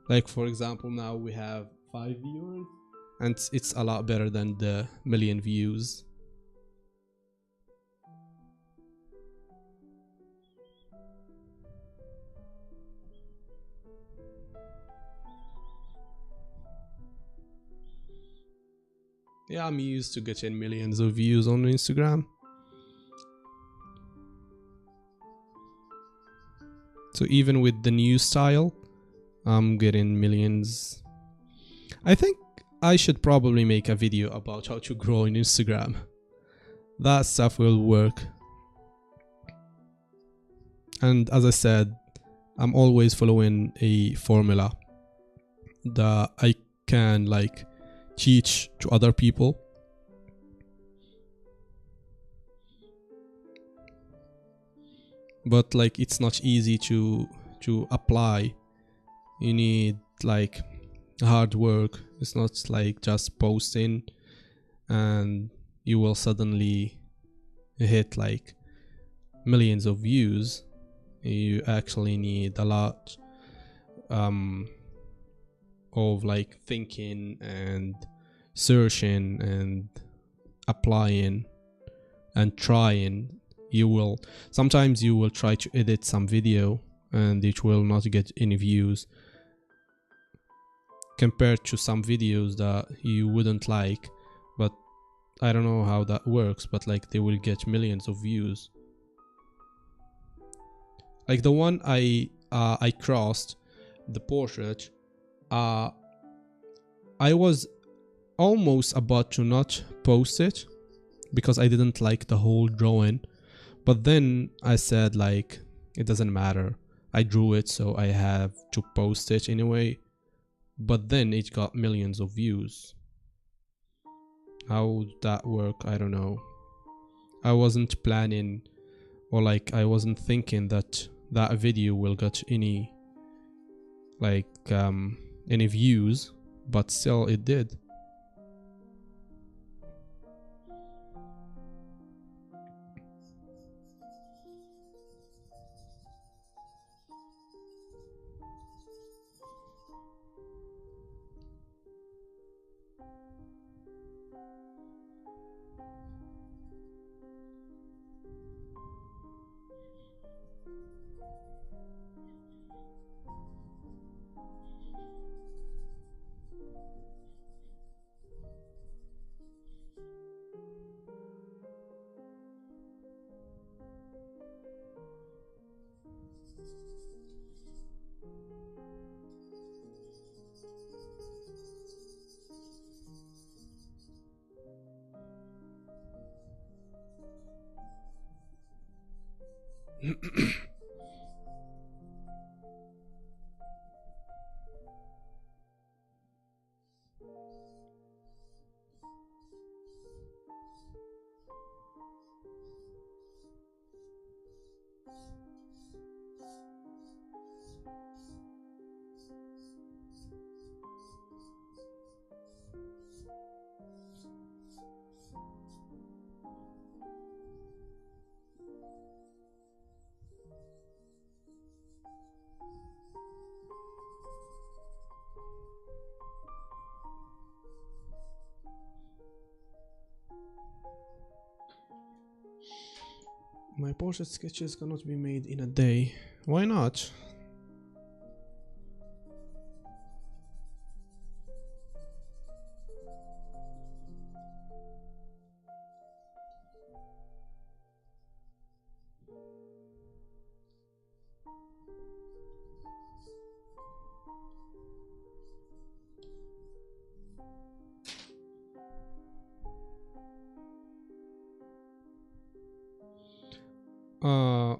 Like for example, now we have 5 viewers, and it's a lot better than the million views. Yeah, I'm used to getting millions of views on Instagram. So even with the new style, I'm getting millions. I think I should probably make a video about how to grow on Instagram. that stuff will work. And as I said, I'm always following a formula that I can like teach to other people. But like it's not easy to apply. You need like hard work. It's not like just posting and you will suddenly hit like millions of views. You actually need a lot of like thinking and searching and applying and trying. Sometimes you will try to edit some video and it will not get any views compared to some videos that you wouldn't like, but I don't know how that works, but like they will get millions of views. Like the one I crossed, the portrait, I was almost about to not post it because I didn't like the whole drawing, but then I said like it doesn't matter, I drew it so I have to post it anyway. But then it got millions of views. How that work, I don't know. I wasn't planning, or like I wasn't thinking that video will get any like any views, but still it did. My portrait sketches cannot be made in a day. Why not?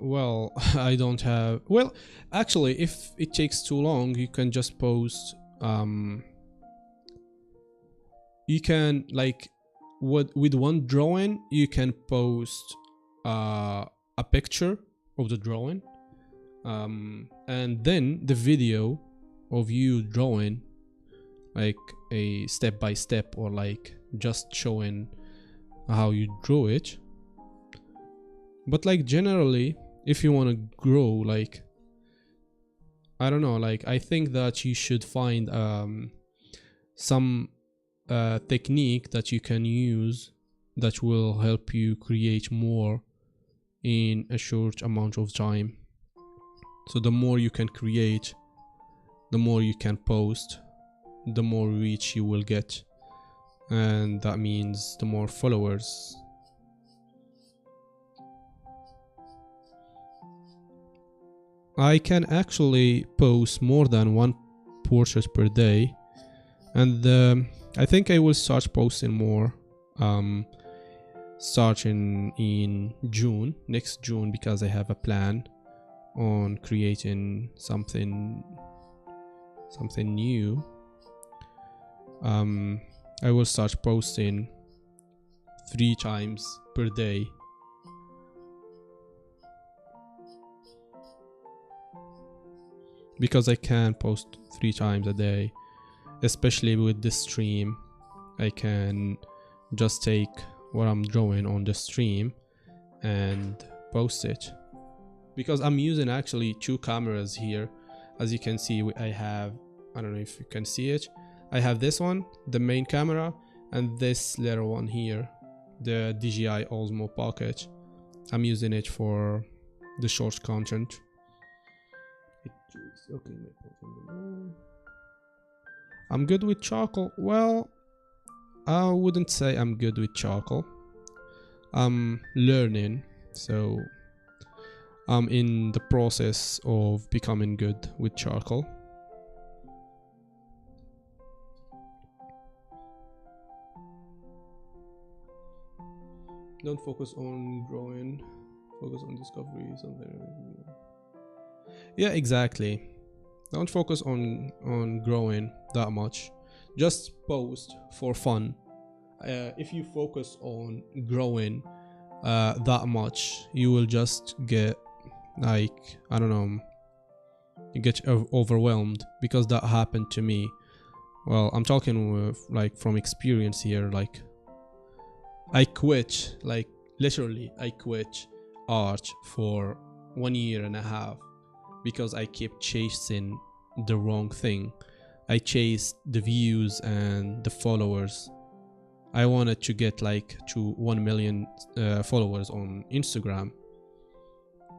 Well, I don't have... Well, actually, if it takes too long, you can just post... You can, like, with one drawing, you can post a picture of the drawing. And then the video of you drawing, like, a step-by-step or, like, just showing how you drew it. But like generally, if you want to grow, like, I don't know, like I think that you should find some technique that you can use that will help you create more in a short amount of time. So the more you can create, the more you can post, the more reach you will get, and that means the more followers. I can actually post more than one portrait per day, and I think I will start posting more starting in June, next June, because I have a plan on creating something new. I will start posting 3 times per day. Because I can post 3 times a day, especially with the stream. I can just take what I'm drawing on the stream and post it. Because I'm using actually 2 cameras here. As you can see, I have, I don't know if you can see it, I have this one, the main camera, and this little one here, the DJI Osmo Pocket. I'm using it for the short content. Okay, I'm good with charcoal. Well, I wouldn't say I'm good with charcoal. I'm learning, so I'm in the process of becoming good with charcoal. Don't focus on growing, focus on discovery, something. Yeah, exactly. Don't focus on growing that much. Just post for fun. If you focus on growing that much, you will just get, like, I don't know, you get overwhelmed, because that happened to me. Well, I'm talking with, like, from experience here. Like, I quit, like, literally I quit art for 1.5 years because I kept chasing the wrong thing. I chased the views and the followers. I wanted to get like to 1 million followers on Instagram,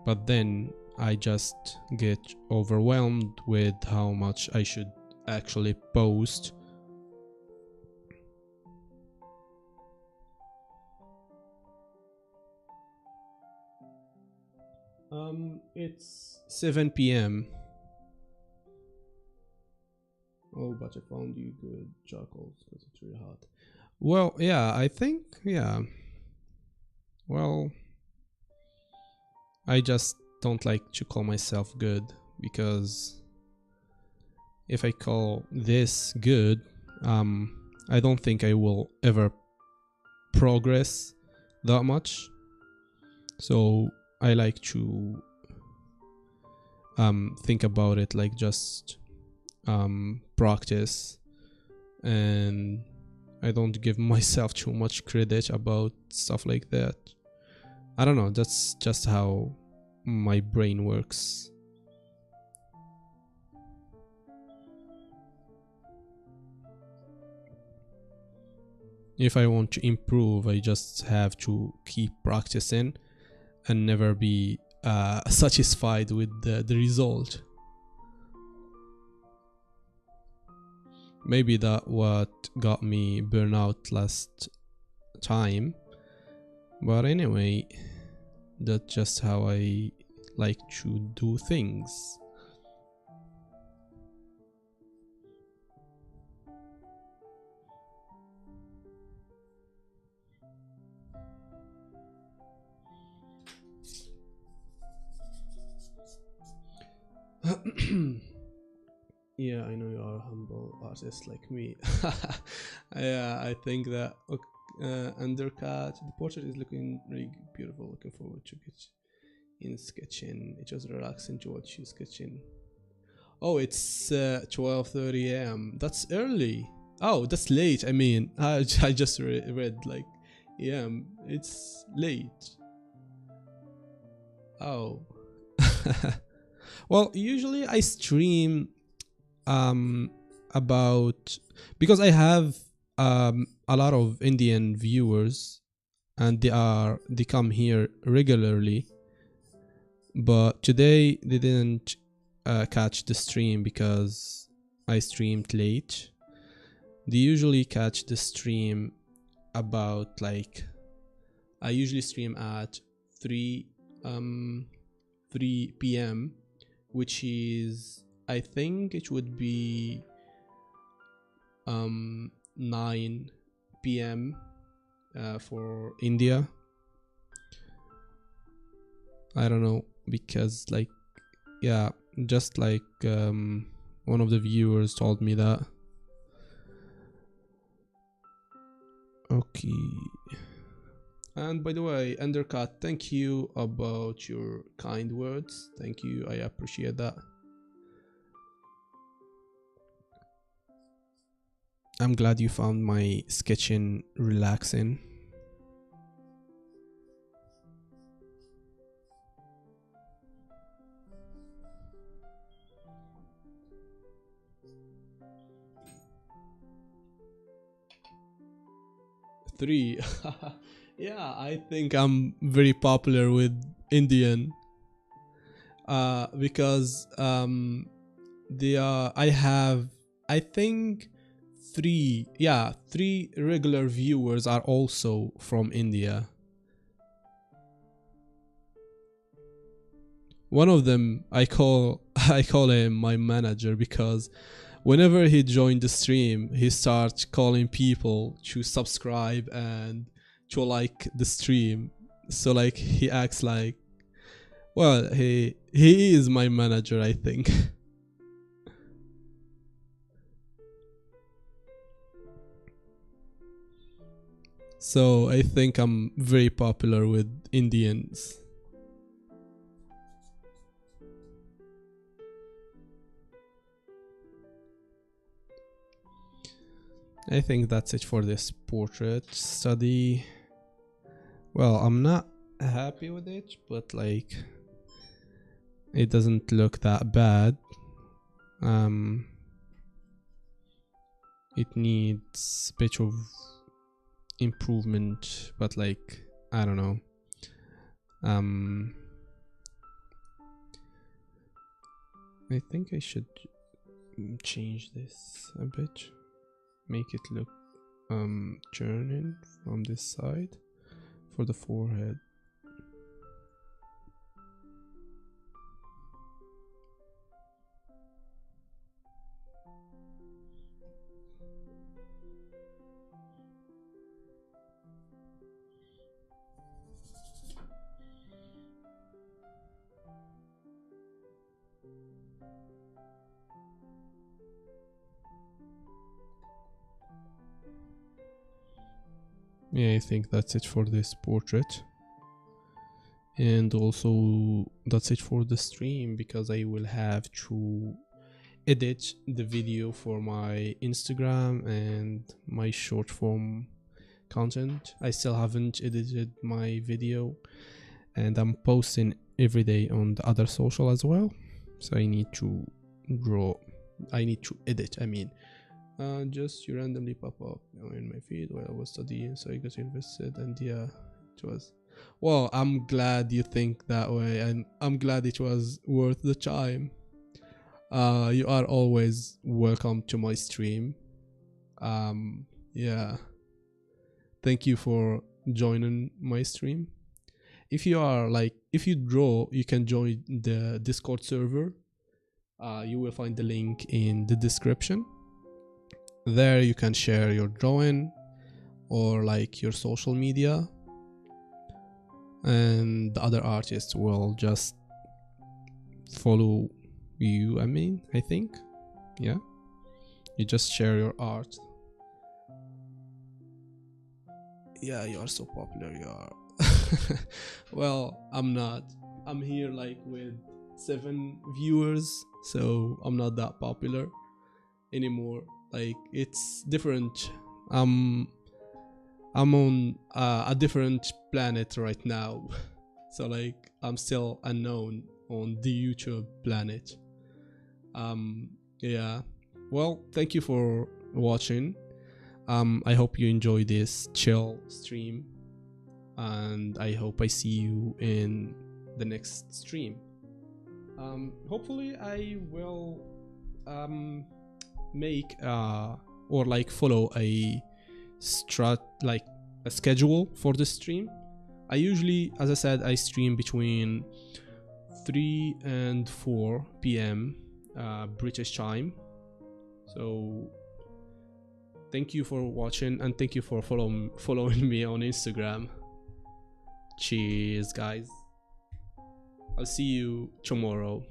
but then I just get overwhelmed with how much I should actually post. It's 7 p.m. Oh, but I found you good charcoals because it's really hot. Well, yeah, I think, yeah. Well, I just don't like to call myself good, because if I call this good, I don't think I will ever progress that much. So I like to think about it like just practice, and I don't give myself too much credit about stuff like that. I don't know, that's just how my brain works. If I want to improve, I just have to keep practicing and never be satisfied with the result. Maybe that what got me burnout last time, but anyway, that's just how I like to do things. Yeah, I know you are a humble artist like me. Yeah, I think that undercut, the portrait is looking really beautiful. Looking forward to get in sketching. It was relaxing to watch you sketching. Oh, it's 12:30 a.m. That's early. Oh, that's late. I mean, I just read like a.m. It's late. Oh. Well, usually I stream about, because I have a lot of Indian viewers, and they come here regularly, but today they didn't catch the stream because I streamed late. They usually catch the stream about, like, I usually stream at 3 p.m, which is, I think it would be 9 p.m for India. I don't know, because like, yeah, just like one of the viewers told me that. Okay. And by the way, Undercut, thank you about your kind words. Thank you, I appreciate that. I'm glad you found my sketching relaxing. Three. Yeah, I think I'm very popular with Indian. Because I think three regular viewers are also from India. One of them I call him my manager, because whenever he joined the stream, he starts calling people to subscribe and to like the stream. So like he acts like, well, he is my manager, I think. So I think I'm very popular with Indians. I think that's it for this portrait study. Well, I'm not happy with it, but like, it doesn't look that bad. It needs a bit of improvement, but like, I don't know. I think I should change this a bit, make it look turning from this side for the forehead. Yeah, I think that's it for this portrait. And also that's it for the stream, because I will have to edit the video for my Instagram and my short form content. I still haven't edited my video, and I'm posting every day on the other social as well. So I need to edit, I mean. Just you randomly pop up in my feed while I was studying, so I got invested, and yeah, it was. Well, I'm glad you think that way, and I'm glad it was worth the time. You are always welcome to my stream. Yeah, thank you for joining my stream. If you draw, you can join the Discord server. You will find the link in the description. There you can share your drawing or like your social media, and the other artists will just follow you. I think, yeah, you just share your art. Yeah, you are so popular, you are. Well, I'm not. I'm here like with 7 viewers, so I'm not that popular anymore. Like, it's different. I'm on a different planet right now. So like, I'm still unknown on the YouTube planet. Yeah, well, thank you for watching. I hope you enjoy this chill stream, and I hope I see you in the next stream. Hopefully I will make or like follow a schedule for the stream. I usually, as I said, I stream between 3 and 4 p.m. British time. So Thank you for watching, and thank you for following me on Instagram. Cheers, guys. I'll see you tomorrow.